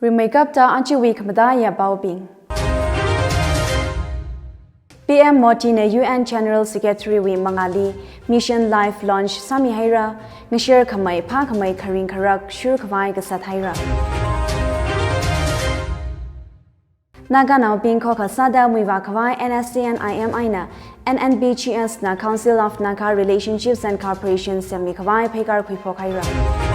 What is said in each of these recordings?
Remakeup ta anchi week mada ya baobing. PM Moti na UN General Secretary we Mangali Mission Life Launch Sami Haira Ngashir Khamai Pha Khamai Kharing Kharak Shur Khwai Gasat Haira Naga now being Koka Sada Muiva Khwai NSCN IMI na NNBGS na Council of Naga Relationships and Cooperation Semi Khwai Pekar Kuipok Haira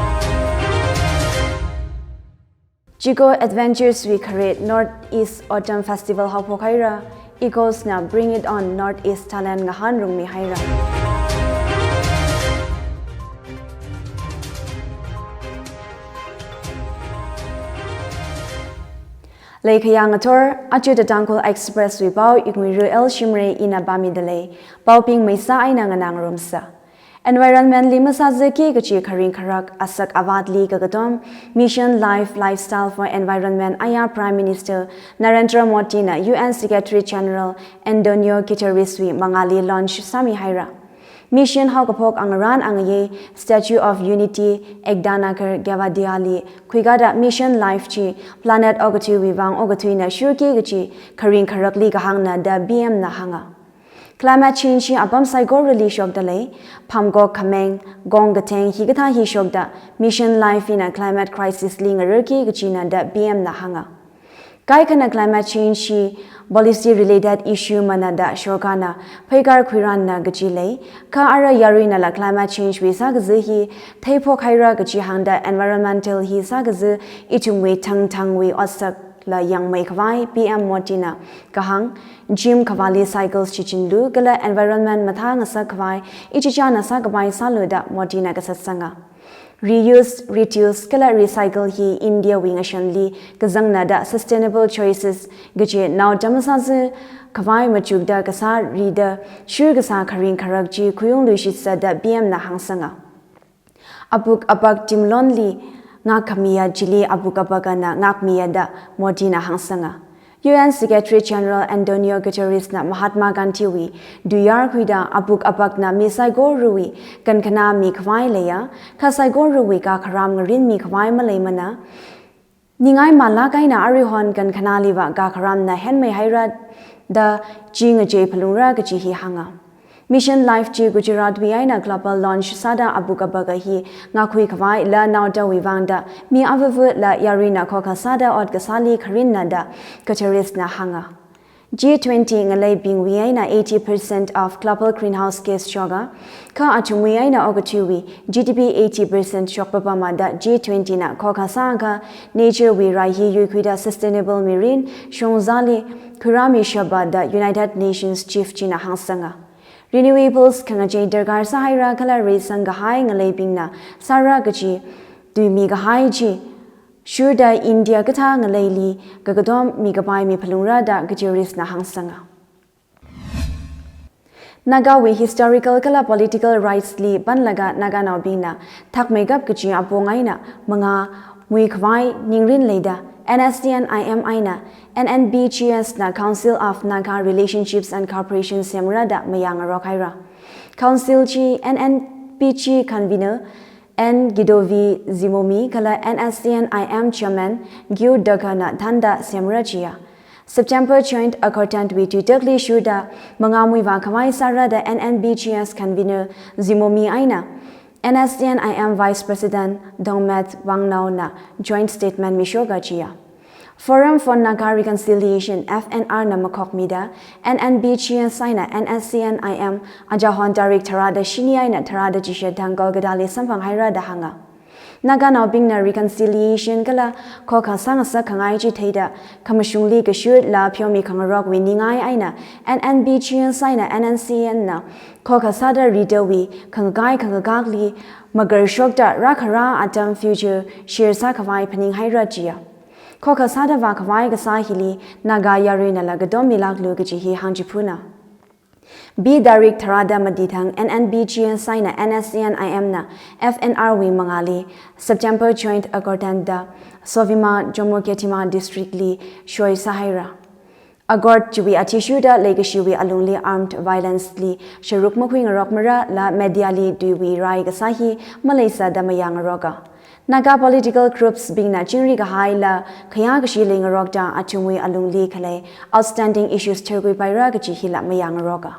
Chico Adventures we create Northeast Autumn Festival Hapok Haira Eagles na Bring It On Northeast Talent Ngahan Rung Mi Haira Lake Yangator Achu the Tangkhul Express we Bao Iknguira Shimray ina Bami Delay Bao Ping Mesa Aina Nganang Rumsa Environment Lima Sazaki Gachi Karing Karak Asak Avadli Gagatom Mission Life Lifestyle for Environment Aya Prime Minister Narendra Modi na UN Secretary General Antonio Guterres Mangali launch Sami Haira Mission Haukapok Angaran Angaye Statue of Unity Ekdanakar Gavadiali Kuigada Mission Life Chi Planet Ogatu Vivang Ogatuina Shurki Gachi Karing Karakli Gahangna da BM na hanga Climate change abam saigor release shock delay pamgo kameng gong gateng higata hi shock da mission life in a climate crisis ling rki gachina da BM na hanga kai kana climate change policy related issue manada shokana phaikar khuiran na gachile ka ara yarina la climate change we sa gzi hi thaipo khaira gachi hangda environmental hi sa gzi ichungwe thang we osak la yang mai khwai PM Motina kahang gym khawali cycles chichindu gala environment matha ngasa khwai ichicha na sa khwai saluda Motina ka satsanga reuse gala recycle hi India wing ashanli gazangna da sustainable choices gaje now jamasa khwai machugda kasa reader shur gasa kharing kharak ji khuyung lu shi sada BM na hangsanga abuk abak timlonli Ngak Kamiya Jili Abu Kabagana Ngak Miyada Modina Hangsanga UN Secretary General Antonio Guterres na Mahatma Gandhi wi Duyar Kuida Abuk Abagna Misaigo Rui Kankana Mi Khwai Leya Kasaigo Rui ka Kharam Ngarin Mi Khwai Malaymana Ningai Malakai na Arihon Kankana Liwa ka Kharam na Henmei Haira da Jinga J Palungra Gaji Hanga Mission Life G Gujarat Viana Global Launch Sada Abu Kabagahi Ngakui Kawai La Nauda Vivanda Mi Avavu La Yarina Koka Sada Od Gasali Karinada Guterres Na Hanga G20 Ngalay Bing Viana 80% of global greenhouse gas shoga Ka Achum Viana Ogatuwi GDP 80% Shokpapama da G20 na Koka Sanga Nature We Rahi Yukuida Sustainable Marine Shonzali Kurami Shaba da United Nations Chief China Hangsanga Renewables Kangajay Dergar Sahira Kala Raisang Gahai Ngalabing na Sara Gaji Dumi Gahai Ji Shurda India Gata Ngalayli Gagadom Migabai Mi Palura da Gajuris na Hangsanga Nagawi historical kala political rights li banlaga Nagana Bina Tak Megap Gaji Abongaina Manga Muikwai Ningrin Leda NSCN IMI na NNBGS na Council of Naga Relationships and Cooperation Semrada Mayang Rokhaira Council Chi NNBG Convener N Gidovi Zimomi kala NSCN IM Chairman Gyu Dagana Thanda Semrachia September joint accordant with Twitterly Shuda Mangamui Vakamai Sara the NNBGS Convener Zimomi Aina NSCN IM Vice President Dongmet Wangnao na Joint Statement Mishoga Chia Forum for Naga Reconciliation FNR na Makok Mida NNBGN Saina NSCN IM Ajahon Tarik Tarada Shiniai na Tarada Jisha Tangkhul Gadali Sampang Haira Dahanga Naga now being na reconciliation kala Koka Sangasa Kangai Jiteda Kamashungli Gashur La Pyomi Kangarok Winingai Aina NNBGN Saina NNCN na Koka Sada Ridawi Kangai Kangagagli Magar Shokta Rakara Atam Future Shir Sakavai Paning Hairajia Koka Sada Vakavai Gasahili Naga Yarina Lagadom Milak Lugaji Hanjipuna B Darik Tarada Maditang NNBGN Saina NSCN IM na FNR Wi Mangali September Joint Agordanda Sovima Jomo Ketima District Li Shoi Sahira Agord Jubi Atishuda Legashiwi Alungli Armed Violence Li Sharuk Makwing Rokmara La Mediali Duwi Rai Gasahi Malaysa Damayang Roga Naga political groups being na Shimray Gahai la Kaya Gashi Ling Rokta Achumwe Alung Li Kale outstanding issues Tergui Paira Gachi Hila Mayang Roga.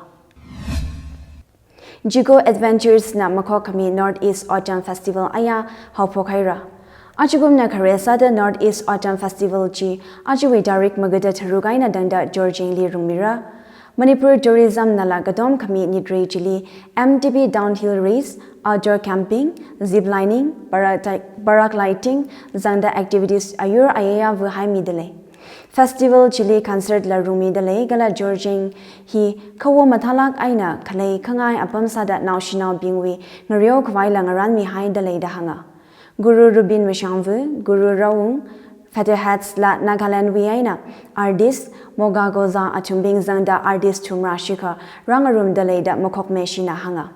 Jigo Adventures na Makokami Northeast Autumn Festival Aya Haupokaira. Achugum na Karesa the Northeast Autumn Festival G Ajuwe Darik Magada Tarugaina Danda Georgine Li Rumira. Manipur Tourism Nala Gadom Kami Nidri Chili MTB Downhill Race, Outdoor Camping, Zip Lining, Barak Lighting, Zanda Activities Ayur Ayaya Vuhai Midale. Festival Chili Concert La Rumi Dale Gala Georging He Kawo Matalak Aina Kale Kangai Apam Sada National Bingwi Nario Kwai Langaran Mihai Dale Dahanga. Guru Rubin Vishamvu, Guru Rawung, Fatihats la Nagaland Wiaina, artist Mogagoza Achumbing Zanda artist Tumrashika, Rangarum Daleda Mokok Meshina Hanga.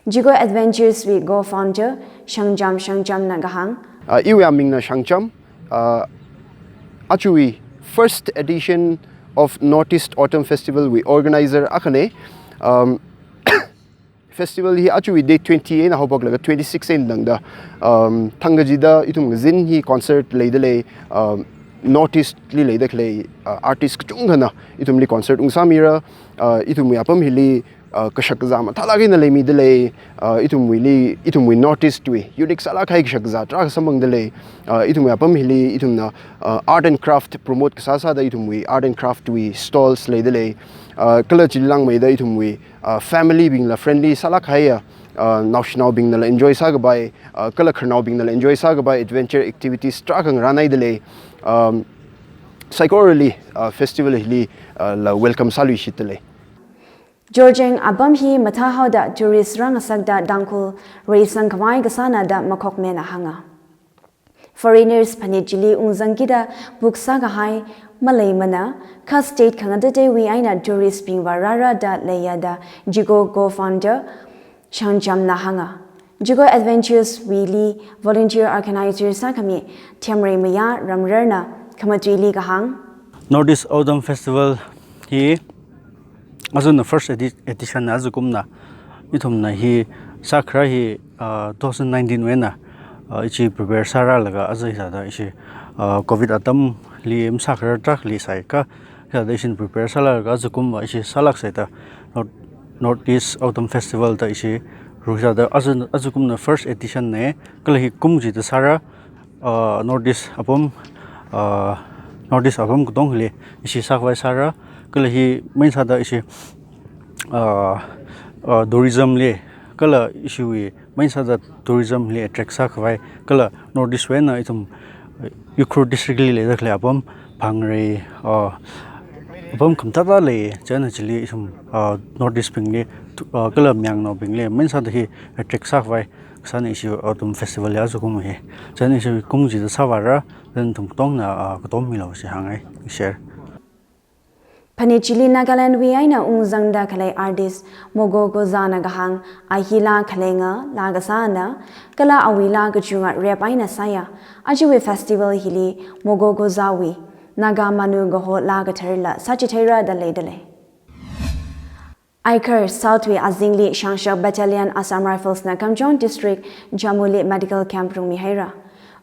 Jigo Adventures we go founder, Shangjam Nagahang. Iwe Amingna Shangjam, Achui, first edition of Northeast Autumn Festival, we organizer Akane. Festival hi achu date 28 na hobok laga 26 in dangda thangajida itum zin hi concert leidale Northeast li leida kle artist chunghana itum li concert ungsamira itum apam hili kashakza ma thalagi na lemi dele itum wi Northeast we yudik sala khai kashakza tra samang dele itum apam hili itum na art and craft promote kasasa da itum wi art and craft we stalls leidale kala chilang mai da itum wi family being la friendly salak haya national being la enjoy saga by kala kharnau being la enjoy saga by adventure activities trakang ranai dele psychorally festival li la welcome salu shitale Georging Abam hi Matahau da tourist rang sagda Tangkhul Raisang Kamai Gasana da Makok Mena Hanga. Foreigners Panijili Unzangida Buksaga Hai Malay Mana Ka State Kangadate we aina tourist being Varara da Layada Jigo Go founder Shangjam Nahanga. Jigo Adventures Wili volunteer organizer Sakami Shimray Maya Ramrerna Kamatri Gahang. Northeast Autumn Festival hi Azun the first edition azukumna itumna hi sakra hi 2019 wena ichi prepare sara laga azai sada ichi covid atam li em sakra trak li sai ka sada isin prepare sala laga azukum ichi salak saita Northeast Autumn Festival ta ichi ruja da azukumna first edition ne kala hi kumji da sara Northeast apom gudong li ichi sakwai sara kala hi main sada ishi tourism le kala issue main sada tourism le attract sa khwai kala Northeast wena itum Iknguira district le dakhle apam phangre apam khamta le chana chili isum Northeast ping le kala myang no ping le main sada hi attract sa khwai san issue autumn festival ya zukum he chana issue kungji da sawara then tum tong na kodom milo si hangai share Panichili Nagaland we aina Zangda Kale artist Mogo Gozana Gahang Ahila Kalenga Lagasana Kala Awila Gachunga Repaina Saya Ajuwe Festival Hili Mogo Gozawi Naga Manu Goho Lagaterla Sagittara da Ledale Iker Southway Azingli Shangshak Battalion Assam Rifles Nakamjong District Jamuli Medical Camp Rumihera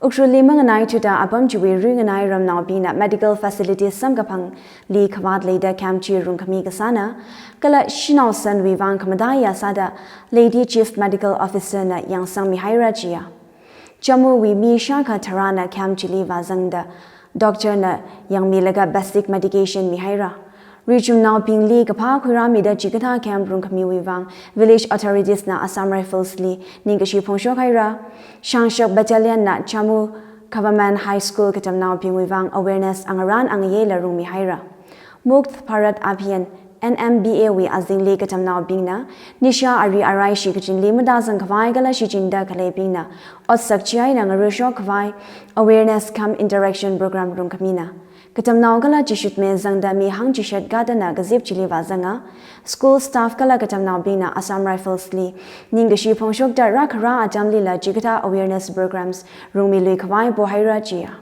Ukruli manganai tuta abam juwe ringanai ramnau bina medical facilities samgapang li kawad leida camchi rungkami kasana kala shinau san wivang kamadaya sada Lady Chief Medical Officer na yang sang mihaira jia Jamu wi mi shaka tarana camchi li vazangda doctor na yang milaga basic medication mihaira Region now being Li Kapa Kurami da Jigata Camp Rungkami Wivang Village Authorities na Assam Rifles Li Ningashi Pongsho Kaira Shangshak Battalion na Chamu Government High School Katam now being Wivang Awareness Angaran Angayela Rumi Haira Mukt Parat Abhian NMBA we Azing Li Katam now being na Nisha Ari Arai Shikachin Limada Zang Kavai Gala Shichinda Kale being na Otsak Chiai Nangarusho Kavai Awareness Camp Interaction Program Rungkamina Katam now gala jishut me zangda mi hang jishat gadana gazip chili vazanga school staff kala katam now bina Assam Rifles li ningashi pongshok da rakara ajamli la jigata awareness programs rumi lui kwai bohaira jia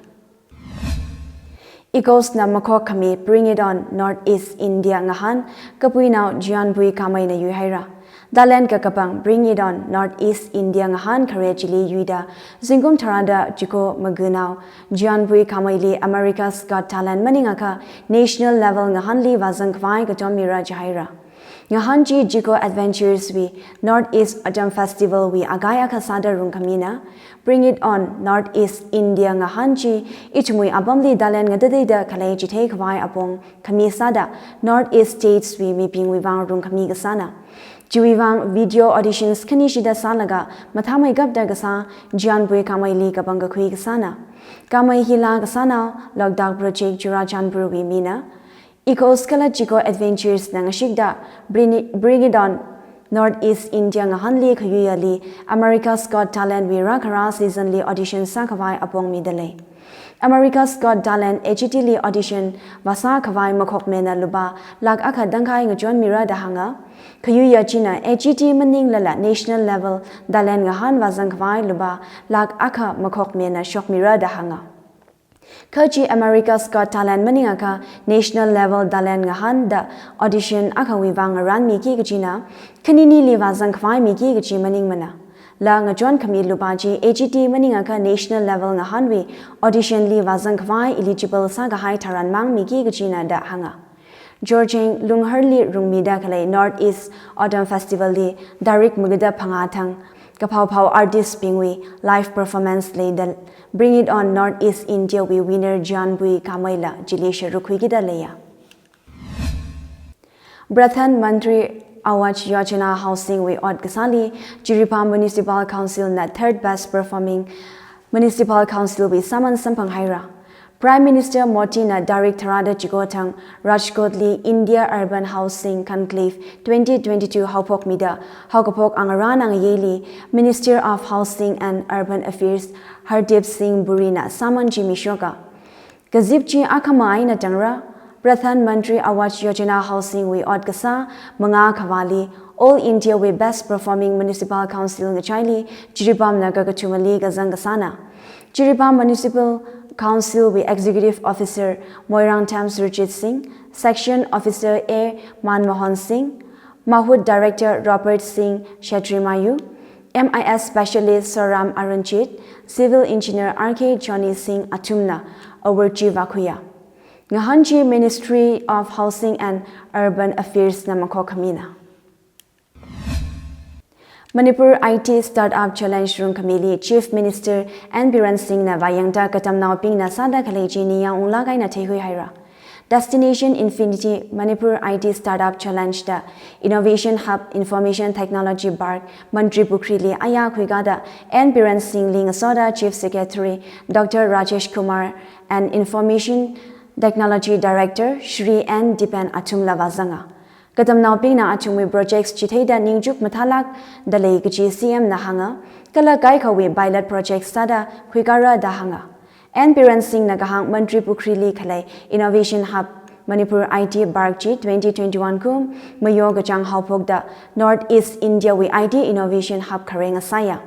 Ikos na makok kami bring it on Northeast India ngahan kapui now jian bui kamay na yuhaira Dalan kakapang bring it on Northeast India ngahan kare chili yuida zingkum tharada jiko magunau Janbui kamaili America's Got Talent maningaka national level ngahan li wazang kwai katomira jaira ngahan ji jiko adventures we Northeast Autumn Festival we agaya kasada rung kamina bring it on Northeast India ngahan ji ichmui abamli dalan ngadade da khalai jithei kwai apong kamisada Northeast states we miping we wang rung kami gasana Juwang video auditions kanishida salaga mathamai gabda gasa Janbui kamaili kabanga khui gasana kamai hila gasana lockdown project jura Janbui we mina Ecoskala Jiko Adventures nangashigda bring it on Northeast India ngahanli khuyali America's Got Talent we rakara seasonly audition sakawai apong midale America's Got Talent HTL audition wasa khawai makhok mena luba lag akha dangkai ngajon mira dahanga khuyya china HT maning lala national level dalen ngahan wazang khawai luba lag akha makhok mena shok mira dahanga Kaji America's Got Talent maningaka national level dalen ngahan da audition akha wiwang ran miki gachina kanini li wazang khawai miki gachi maning mana La ngajon kami lubaji HT maningaka national level ngahanwi audition li wazang khwai eligible sa gahai tharan mang miki gachina da hanga Georging lungharli rungmida khalai Northeast Autumn Festival li Darik mugada phangathang kapau artist pingwi live performance le dal bring it on Northeast India we winner Janbui kamaila jilesha rukhigida leya Pradhan Mantri Awaj Yojana Housing we Od Gasali, Jiripa Municipal Council na third best performing Municipal Council we Saman Sampang Haira. Prime Minister Moti na Darik Tharada Chigotang, Rajkotli India Urban Housing Conclave 2022 Haupok Mida, Haukapok Angaran ang Yeli, Minister of Housing and Urban Affairs Hardeep Singh Burina Saman Jimishoka. Gazipchi Akamai na Tangra, Pradhan Mantri Awaj Yojana Housing we Od Gasa, Manga Kawali, All India we Best Performing Municipal Council Ngachaili, Jiribam Nagakachumali Gazangasana. Jiribam Municipal Council we Executive Officer Moirang Tam Surjit Singh, Section Officer A. Manmohan Singh, Mahud Director Robert Singh Shetrimayu, MIS Specialist Saram Arunjit, Civil Engineer RK Johnny Singh Atumna, Awarji Vakuya. Ngahanji Ministry of Housing and Urban Affairs Namako Kamina. Manipur IT Startup Challenge Room Kamili Chief Minister N. Biren Singh na Vayangta Katam Nauping na Sada Kaleji Niya Unlagay na Tehui Haira. Destination Infinity Manipur IT Startup Challenge da Innovation Hub Information Technology Park Mantri Bukrili Aya Kuigada N. Biren Singh Ling Soda Chief Secretary Dr. Rajesh Kumar and Information Technology Director Shri N. Dipen Atum Lavazanga. Katam Nauping na Atumi Projects Chiteda Ningjuk Matalak Dalay Gaji CM Nahanga Kala Gaikawi Pilot Project Sada Kuigara Dahanga. N. Biren Singh Nagahang Mantri Pukrili Kalay Innovation Hub Manipur IT Barkji 2021 Kum Mayo Gajang Haupogda Northeast India we IT Innovation Hub Karenga Saya.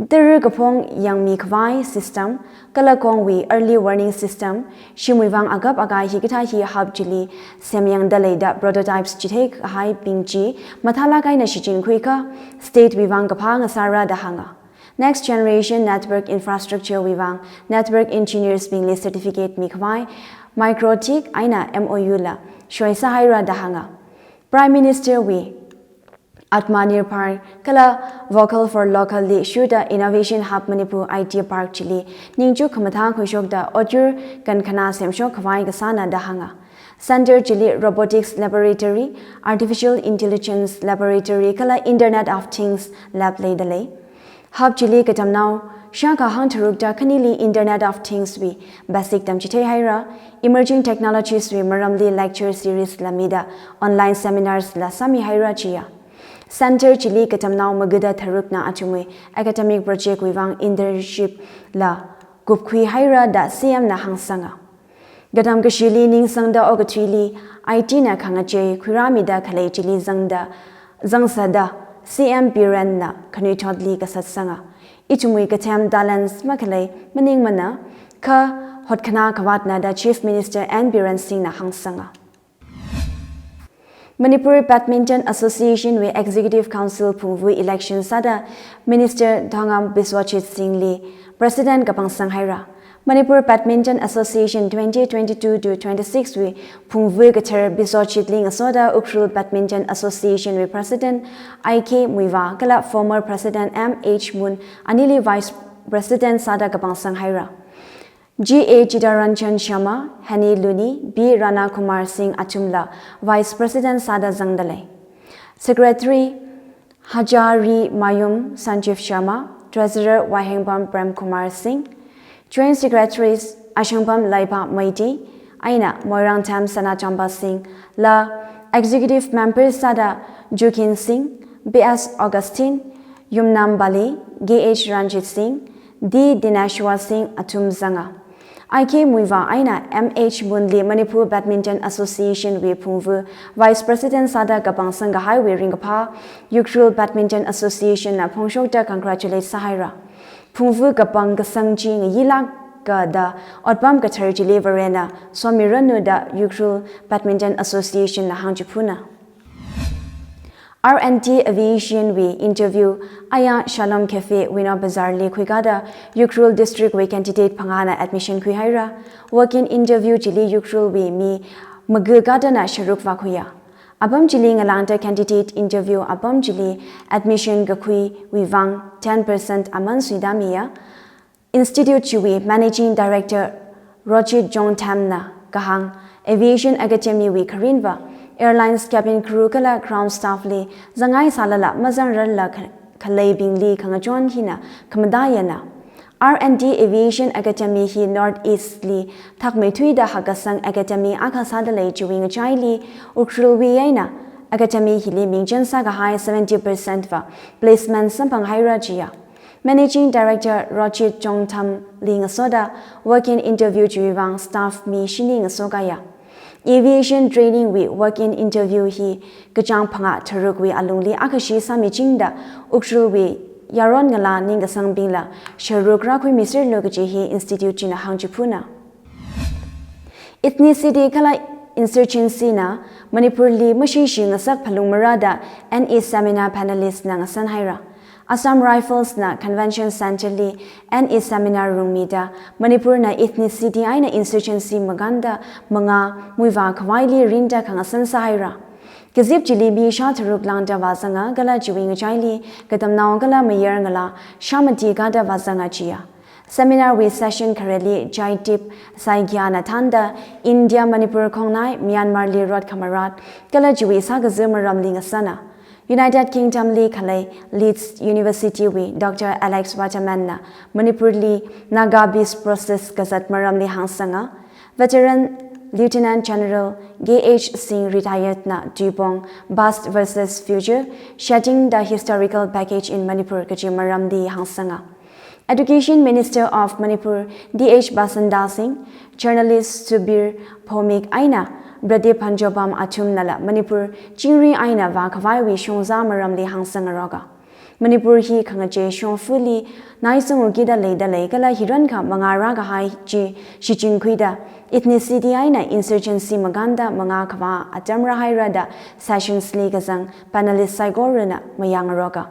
Deru Kapong Yang Mikwai System, Kalakong we Early Warning System, Shimwivang Agap Agai Hikita Hi Hub Jili, Semyang Daleda Prototypes Jitek Hai Pingji, Matalakai Nashijin Kuika, State Vivang Kapang Asara Dahanga. Next Generation Network Infrastructure Vivang, Network Engineers Bingli Certificate Mikwai, Microtik Aina MOU La, Shoisa Haira Dahanga. Prime Minister we Atmanir Park, Kala Vocal for Locally Shuda Innovation Hub Manipur IT Park Chili, Ningju Kamatang Kushokda Odur Kankana Semshok Kwai Gasana Dahanga. Center Chili Robotics Laboratory, Artificial Intelligence Laboratory, Kala Internet of Things Lab Laydale. Hub Chili Katamnau, Shaka Hantarukda Kanili Internet of Things we Basic Tamchite Haira, Emerging Technologies we Maramli Lecture Series Lamida, Online Seminars La Sami Haira Chia. Center Chili Katamnau Magada Tarukna Achumwe, Academic Project Wivang Internship La Gupkui Haira da CM na Hangsanga. Gadam Kashili Ning Sangda Ogatwili, IT na Kangache, Kuramida Kale Chili Zangsada, CM Biren na Kanutodli Kasatsanga. Ichumwe Katam Dalans Makale, Maning Mana, Ka Hotkana Kawatna da Chief Minister N. Biren Singh na Hangsanga. Manipur Badminton Association with Executive Council Phungvui election sada Minister Dhangam Biswachit Singh Lee President Kapang Sanghaira Manipur Badminton Association 2022-26 with Phungvui Gacher Biswachit Ling Asoda Ukhrul Badminton Association with President Iknguira Kala former President M.H. Moon Anili Vice President Sada Kapang Sanghaira G.A. Chidaranjan Sharma, Hani Luni, B. Rana Kumar Singh Achumla, Vice President Sada Zangdale. Secretary Hajari Mayum Sanjeev Sharma, Treasurer Wahengbam Prem Kumar Singh, Joint Secretaries Ashangbam Laipa Maiti, Aina Moirang Tam Sana Chamba Singh, La Executive Members Sada Jukin Singh, B.S. Augustine, Yumnam Bali, G.H. Ranjit Singh, D. Dinashwa Singh Atum Zanga. Iknguira Aina M.H. Munli Manipur Badminton Association we Phungvu Vice President Sada Kapang Sangha Highway Ringapa Ukhrul Badminton Association na Phongshokta congratulate Sahira Phungvu Kapang Kasangji Yilak ka da Otpam Kathar Deliverena Somiranu da Ukhrul Badminton Association na Hangjipuna R&T Aviation we interview Aya Shalom Cafe Wina Bazar Le Kwigada Ukhrul District we candidate Pangana admission Kwihaira work-in interview Jili Ukhrul we me Magugada na Sharuk Vakuya Abam Jili Ngalanta candidate interview Abam Jili admission Gakwi we Vang 10% Aman Suidamia Institute Chui Managing Director Rochit John Tamna Kahang Aviation Academy we Karinva Airlines cabin crew kala ground staff li zangai salala mazan ralla khalai bingli khangajon hina kamadayana R&D Aviation Academy hi Northeast li thakmei thui da hagasang Academy akhasa da lei chuwing chai li Ukhrul wi aina Academy hi li mingjan sa ga high 70% va placement sampang hairajiya Managing Director Rochit Jongtam ling soda working interview juwang staff mi shining sogaya Aviation training we work-in interview hi Gajang Panga Taruk we alungli akashi sami jingda Ukhrul we Yaron Ngala Ningasang Bingla Sharuk Rakwi Mr. Logaji hi Institute Jina Hangjipuna Ethnicity Kala Insurgency na Manipur li Mashishi Ngasak Palung Marada NE Seminar Panelist na Ngasan Haira Assam Rifles na Convention Center li NE Seminar Room Mida Manipur na Ethnicity ay na Insurgency Maganda mga Muiva Kawaili Rinda Kangasan Sahira Gazip Jilibi Shataruk Landa Vazanga Gala Jiwing Jaili Gadam Naw Gala Mayer Ngala Shamati Gada Vazanga Jia Seminar with session Kareli Jaitip Saigyana Tanda India Manipur Kongnai Myanmar Li Rod Kamarat Gala Jiwi Sagazuma Ramling Asana United Kingdom Li Kalei Leeds University we Dr. Alex Waterman Manipur Li Nagabis Process Gazat Maram Li Hangsanga Veteran Lieutenant General G.H. Singh retired na Dubong Past versus Future Shedding the Historical Package in Manipur Kaji Maram Li Hangsanga Education Minister of Manipur D.H. Basanda Singh Journalist Subir Pomik Aina Brade Panjobam Atum Nala Manipur Jingri Aina Vakavai we Shonza Maramli Hangsangaroga Manipur hi Kangaje Shon Fully Naisung Gida Leda Legala Hiranka Mangaraga Hai Ji Shijinquida Ethnicity Aina Insurgency Maganda Mangakava Adamra Hairada Sessions Ligazang Panelist Saigorana Mayangaroga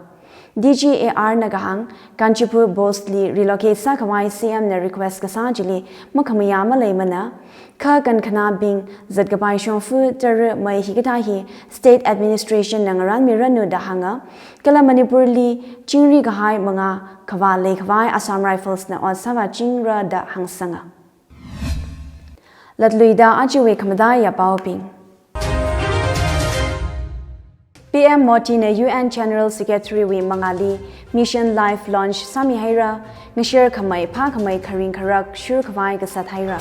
DGAR Nagahang Kanchipur Bosli relocate Sakawai CM na request Kasajili Makamayama Lemana Ka Kankana Bing Zadgabai Shonfu Ter Mai Higatahi State Administration Nangaran Miranu Dahanga Kala Manipur Li Jingri Gahai Manga Kawa Lake Vai Assam Rifles na Osava Jingra da Hangsanga Latluida Ajiwe Kamadaya Baoping PM Moti na UN General Secretary we Mangali Mission Life Launch Sami Haira Ngashir Kamai Pa Kamai Karing Karak Shur Kawai Gasat Haira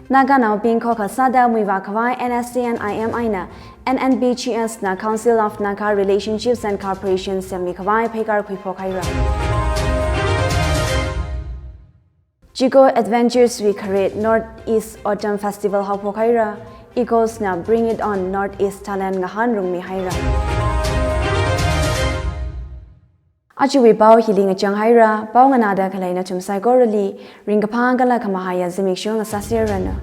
Naga now being Koka Sada Muiva Kawai NSC and IM Aina NNBGS na Council of Naga Relationships and Cooperation Semi Kawai Pekar Kuipok Haira Jigo Adventures we create Northeast Autumn Festival Hapok Haira Eagles na Bring It On Northeast Talent Ngahan Rung Mi Haira Ajuwi Bao Hiling Chang Haira Bao Nganada Kalai na Chum Saigorali Ringapangala Kamahaya Zimik Shung Asasirana